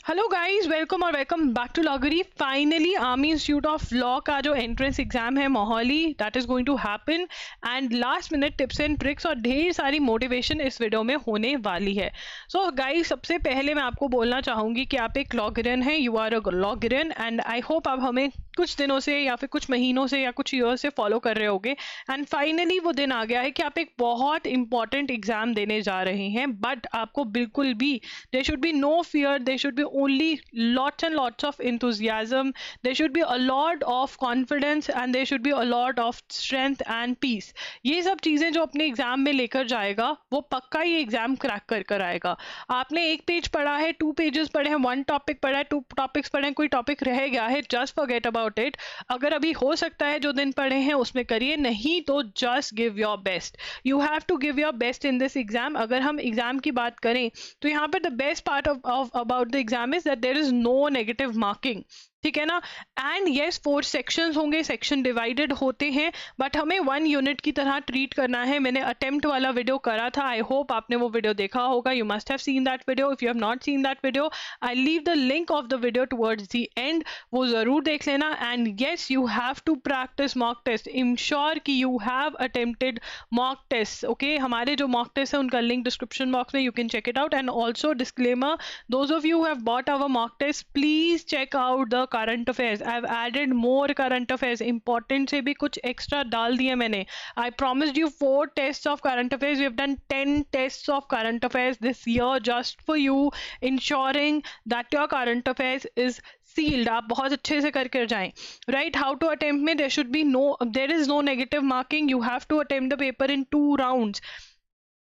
Hello guys, welcome और welcome back to Lawgari. Finally Army institute of Law का जो entrance exam है Mohali, that is going to happen and last minute tips and tricks और ढेर सारी motivation इस video में होने वाली है। सो गाइस, सबसे पहले मैं आपको बोलना चाहूँगी कि आप एक लॉगरियन हैं, you are a Lawgarian and I hope आप हमें कुछ दिनों से या फिर कुछ महीनों से या कुछ ईयर से फॉलो कर रहे होगे। एंड फाइनली वो दिन आ गया है कि आप एक बहुत इंपॉर्टेंट एग्जाम देने जा रहे हैं, बट आपको बिल्कुल भी there should be no fear, there should be only lots and lots of enthusiasm, there should be a lot of confidence and there should be a lot of strength and peace। ये सब चीज़ें जो अपने exam में लेकर जाएगा वो पक्का ये एग्जाम क्रैक कर कर आएगा। आपने एक पेज पढ़ा है, 2 पेजेस पढ़े हैं, 1 टॉपिक पढ़ा है, 2 टॉपिक्स पढ़े हैं, कोई टॉपिक रह गया है, जस्ट फॉरगेट अबाउट इट। अगर अभी हो सकता है जो दिन पढ़े हैं उसमें करिए, नहीं तो just give your best. You have to give your best in this exam. अगर हम एग्जाम की बात करें तो यहाँ पर the best part of about the exam is that there is no negative marking, ठीक है ना। एंड यस, 4 सेक्शंस होंगे, सेक्शन डिवाइडेड होते हैं, बट हमें 1 यूनिट की तरह ट्रीट करना है। मैंने अटेम्प्ट वाला वीडियो करा था, आई होप आपने वो वीडियो देखा होगा। You must have seen that video. If you have not seen that video, I leave the link of the video towards the end, वो जरूर देख लेना। And yes, you have to practice mock test, ensure कि you have attempted mock test. Okay, हमारे जो mock test है उनका link description box में, you can check it out. And also disclaimer, those of you who have bought our mock test, please check out the current affairs. I have added more current affairs, important से भी कुछ extra डाल दिए मैंने। I promised you 4 test of current affairs, we have done 10 test of current affairs this year just for you, ensuring that your current affairs is sealed. आप बहुत अच्छे से करके जाएं। राइट, हाउ टू अटेम्प्ट में there is no negative marking, you have to attempt the paper in 2 rounds.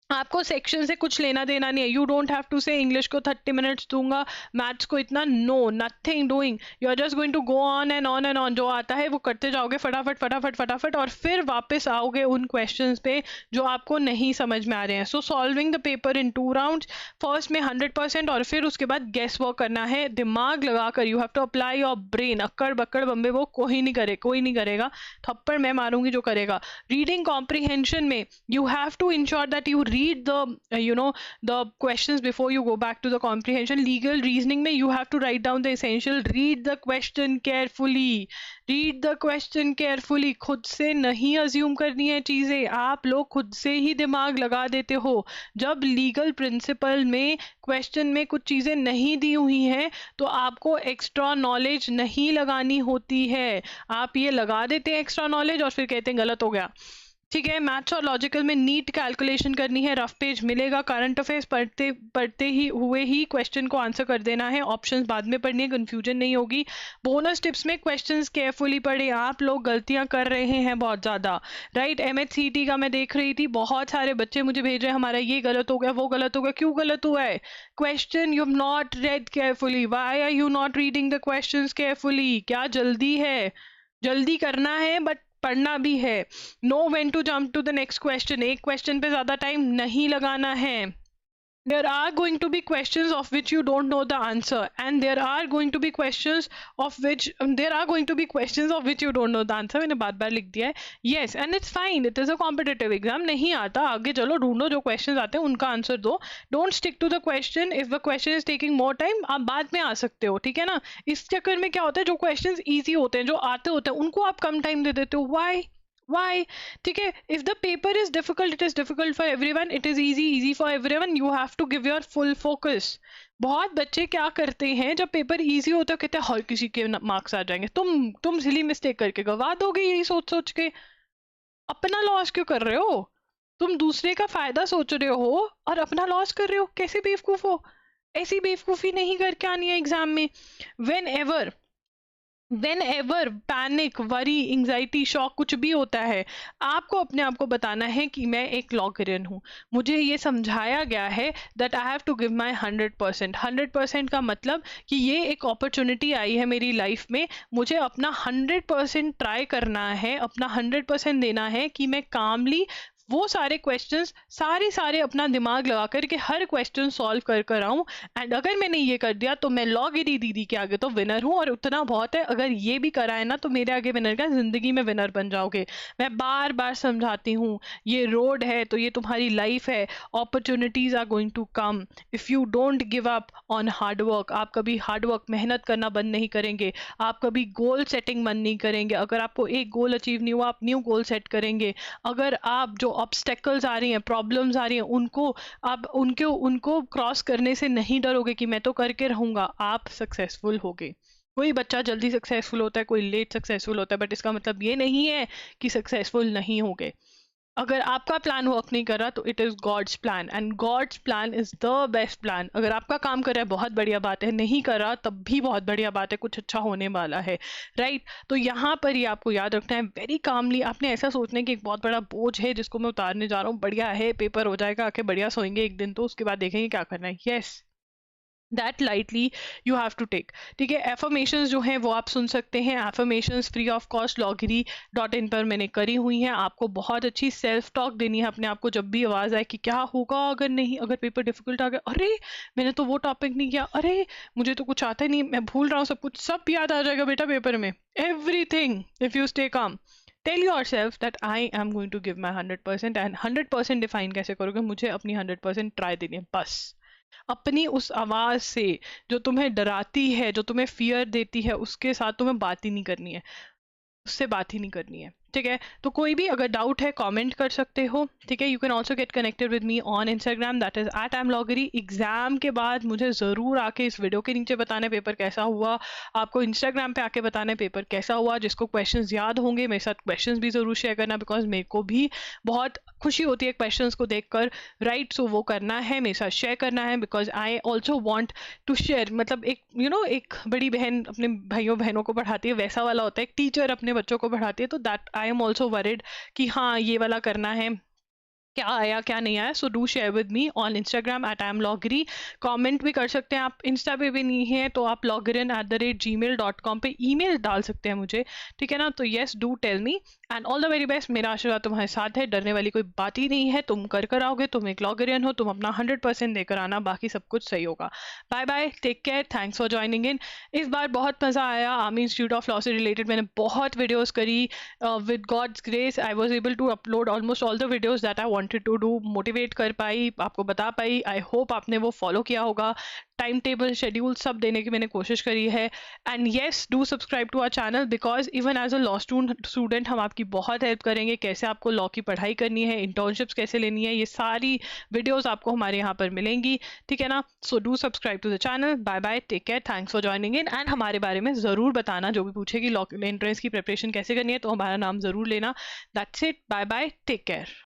आपको section से कुछ लेना देना नहीं है। You don't have to say English को 30 मिनट्स दूंगा, मैथ्स को इतना, no, nothing doing. You are just going to go on and on and on. जो आता है वो करते जाओगे फटाफट फटाफट फटाफट, और फिर वापस आओगे उन क्वेश्चंस पे जो आपको नहीं समझ में आ रहे हैं। सो solving the paper in 2 rounds, first में 100% और फिर उसके बाद गेस वर्क करना है दिमाग लगाकर। You have to apply your brain. अक्कड़ बक्कड़ बम्बे वो कोई नहीं करेगा, थप्पड़ मैं मारूंगी जो करेगा। रीडिंग कॉम्प्रिहेंशन में you have to ensure that you read the questions before you go back to the comprehension. Legal reasoning में you have to write down the essential, read the question carefully, खुद से नहीं assume करनी है चीजें। आप लोग खुद से ही दिमाग लगा देते हो। जब लीगल प्रिंसिपल में क्वेश्चन में कुछ चीजें नहीं दी हुई हैं तो आपको एक्स्ट्रा नॉलेज नहीं लगानी होती है। आप ये लगा देते हैं एक्स्ट्रा नॉलेज और फिर कहते हैं गलत हो गया, ठीक है। मैथ्स और लॉजिकल में नीट कैलकुलेशन करनी है, रफ पेज मिलेगा। करंट अफेयर्स पढ़ते ही हुए ही क्वेश्चन को आंसर कर देना है, ऑप्शंस बाद में पढ़नी है, कंफ्यूजन नहीं होगी। बोनस टिप्स में क्वेश्चंस केयरफुली पढ़े, आप लोग गलतियां कर रहे हैं बहुत ज़्यादा। राइट, MHCT का मैं देख रही थी, बहुत सारे बच्चे मुझे भेज रहे हैं हमारा ये गलत हो गया, वो गलत हो गया। क्यों गलत हुआ है? Question you have not read carefully. Why are you not reading the questions carefully? क्या जल्दी है? जल्दी करना है बट पढ़ना भी है। Know when to jump to the next question, एक क्वेश्चन पे ज्यादा टाइम नहीं लगाना है। There are going to be questions of which you don't know the answer, and there are going to be questions of which you don't know the answer. मैंने बार-बार लिख दिया है। Yes, and it's fine. It is a competitive exam. नहीं आता, आगे चलो, ढूंढो जो questions आते हैं उनका आंसर दो। Don't stick to the question. If the question is taking more time, आप बाद में आ सकते हो, ठीक है ना। इस चक्कर में क्या होता है, जो questions easy होते हैं, जो आते होते हैं, उनको आप कम टाइम दे देते हो। Why? ठीक है, if the paper is difficult, it is difficult for everyone. It is easy for everyone. You have to give your full focus. बहुत बच्चे क्या करते हैं, जब पेपर इजी होता है कहते हैं हर किसी के मार्क्स आ जाएंगे। तुम सिली मिस्टेक करके गवा दोगे, यही सोच के। अपना लॉस क्यों कर रहे हो? तुम दूसरे का फायदा सोच रहे हो और अपना लॉस कर रहे हो। कैसे बेवकूफ हो? ऐसी बेवकूफी नहीं करके आनी है एग्जाम में। Whenever panic, worry, anxiety, shock कुछ भी होता है, आपको अपने आप को बताना है कि मैं एक लॉगरियन हूँ। मुझे ये समझाया गया है that I have to give my 100%। 100% का मतलब कि ये एक अपॉर्चुनिटी आई है मेरी लाइफ में, मुझे अपना 100% ट्राई करना है, अपना 100% देना है कि मैं कामली वो सारे क्वेश्चंस सारे अपना दिमाग लगा कर के हर क्वेश्चन सॉल्व कर आऊँ, एंड अगर मैंने ये कर दिया तो मैं लॉ गिरी दीदी के आगे तो विनर हूँ, और उतना बहुत है। अगर ये भी करा है ना तो मेरे आगे विनर का, जिंदगी में विनर बन जाओगे। मैं बार बार समझाती हूँ, ये रोड है तो ये तुम्हारी लाइफ है, opportunities are going to come if you don't give up on hard work. आप कभी हार्ड वर्क मेहनत करना बंद नहीं करेंगे, आप कभी गोल सेटिंग बंद नहीं करेंगे। अगर आपको एक गोल अचीव नहीं हुआ, आप न्यू गोल सेट करेंगे। अगर आप जो ऑब्स्टेकल्स आ रही हैं, प्रॉब्लम्स आ रही हैं, उनको आप उनको क्रॉस करने से नहीं डरोगे कि मैं तो करके रहूंगा, आप सक्सेसफुल होगे। कोई बच्चा जल्दी सक्सेसफुल होता है, कोई लेट सक्सेसफुल होता है, बट इसका मतलब ये नहीं है कि सक्सेसफुल नहीं होगे। अगर आपका प्लान वर्क नहीं कर रहा तो it is God's plan, and God's plan is the best plan. अगर आपका काम कर रहा है बहुत बढ़िया बात है, नहीं कर रहा तब भी बहुत बढ़िया बात है, कुछ अच्छा होने वाला है, राइट। तो यहाँ पर ही आपको याद रखना है वेरी कामली। आपने ऐसा सोचना है कि एक बहुत बड़ा बोझ है जिसको मैं उतारने जा रहा हूँ, बढ़िया है, पेपर हो जाएगा, आके बढ़िया सोएंगे एक दिन, तो उसके बाद देखेंगे क्या करना है। Yes, that lightly you have to take. ठीक है, एफर्मेशंस जो हैं वो आप सुन सकते हैं, affirmations free of cost loggery.in पर मैंने करी हुई हैं। आपको बहुत अच्छी सेल्फ टॉक देनी है अपने आप को, जब भी आवाज़ आए कि क्या होगा अगर नहीं, अगर पेपर डिफिकल्ट आ गया, अरे मैंने तो वो टॉपिक नहीं किया, अरे मुझे तो कुछ आता ही नहीं, मैं भूल रहा हूँ सब कुछ, सब याद आ जाएगा बेटा पेपर में, everything if you stay calm. Tell yourself that I am going to give my 100%, and 100% define कैसे करोगे, मुझे अपनी 100% ट्राई देनी है बस। अपनी उस आवाज से जो तुम्हें डराती है, जो तुम्हें फियर देती है, उसके साथ तुम्हें बात ही नहीं करनी है, उससे बात ही नहीं करनी है। ठीक है, तो कोई भी अगर डाउट है कमेंट कर सकते हो। ठीक है, you can also get connected with me on Instagram, that is @amloggery। Exam के बाद मुझे ज़रूर आके इस वीडियो के नीचे बताना पेपर कैसा हुआ, आपको इंस्टाग्राम पे आके बताना पेपर कैसा हुआ। जिसको क्वेश्चंस याद होंगे मेरे साथ क्वेश्चंस भी ज़रूर शेयर करना, बिकॉज मेरे को भी बहुत खुशी होती है क्वेश्चंस को देखकर, राइट। सो वो करना है, मेरे साथ शेयर करना है, because I also want to share. मतलब एक एक बड़ी बहन अपने भाइयों बहनों को पढ़ाती है, वैसा वाला होता है, एक टीचर अपने बच्चों को पढ़ाती है, तो that I am also worried कि हाँ ये वाला करना है, क्या आया क्या नहीं आया। So do share with me on Instagram @amloggery। Comment भी कर सकते हैं आप, इंस्टा पे भी नहीं है तो आप loggerin@gmail.com पे ईमेल डाल सकते हैं मुझे। ठीक है ना, तो yes do tell me, and all the very best. मेरा आशीर्वाद तुम्हारे साथ है, डरने वाली कोई बात ही नहीं है, तुम कर आओगे, तुम एक लॉगरियन हो, तुम अपना 100% देकर आना, बाकी सब कुछ सही होगा। Bye bye, take care, thanks for joining in. इस बार बहुत मज़ा आया, आर्मी इंस्टीट्यूट ऑफ लॉ से रिलेटेड मैंने बहुत वीडियोज़ करी, with God's grace I was able to upload almost all the videos that I wanted to do, motivate कर पाई, आपको बता पाई। आई होप आपने वो फॉलो किया होगा, टाइम टेबल शेड्यूल सब देने की मैंने कोशिश करी है। And yes, do subscribe to our channel, because even as a law student हम आपकी बहुत हेल्प करेंगे, कैसे आपको लॉ की पढ़ाई करनी है, इंटर्नशिप्स कैसे लेनी है, ये सारी वीडियोस आपको हमारे यहाँ पर मिलेंगी। ठीक है ना, so do subscribe to the channel. Bye bye, take care, thanks for joining in, and हमारे बारे में ज़रूर बताना, जो भी पूछेगी लॉ एंट्रेंस की प्रिपरेशन कैसे करनी है तो हमारा नाम ज़रूर लेना। That's it, bye bye, take care.